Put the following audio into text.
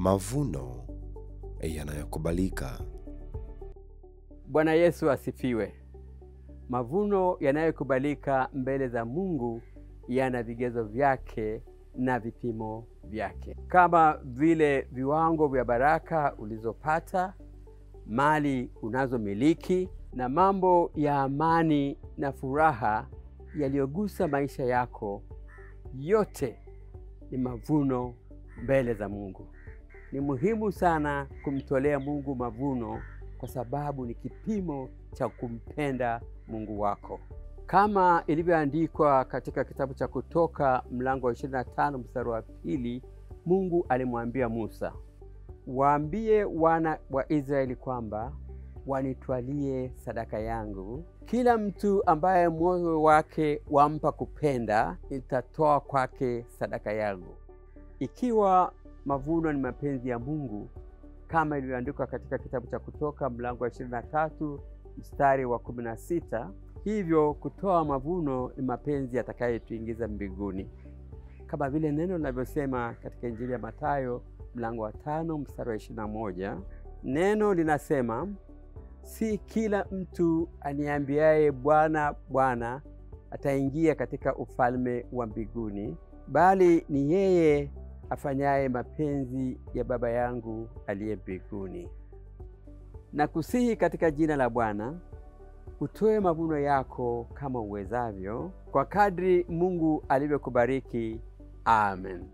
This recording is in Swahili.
Mavuno yanayokubalika. Bwana Yesu asifiwe. Mavuno yanayokubalika mbele za Mungu yana vigezo vyake na vipimo vyake. Kama vile viwango vya baraka ulizopata, mali unazomiliki na mambo ya amani na furaha yaliyogusa maisha yako, yote ni mavuno mbele za Mungu. Ni muhimu sana kumtolea Mungu mavuno kwa sababu ni kipimo cha kumpenda Mungu wako. Kama ilivyoandikwa katika kitabu cha Kutoka mlango wa 25 mstari wa 2, Mungu alimwambia Musa, "Waambie wana wa Israeli kwamba wanitwalie sadaka yangu. Kila mtu ambaye moyo wake wampa kupenda, nitatoa kwake sadaka yangu." Ikiwa mavuno ni mapenzi ya Mungu, kama ilivyoandikwa katika kitabu cha Kutoka mlango wa 23 mstari wa 16, hivyo kutoa mavuno ni mapenzi yatakayetuingiza mbinguni. Kama vile neno linavyosema katika Injili ya Mathayo mlango wa 5 mstari wa 21, neno linasema, "Si kila mtu aniambiaye Bwana, Bwana ataingia katika ufalme wa mbinguni, bali ni yeye afanyaye mapenzi ya Baba yangu aliye mbinguni." Na kusihi katika jina la Bwana, utoe mavuno yako kama uwezavyo, kwa kadri Mungu alivyokubariki. Amen.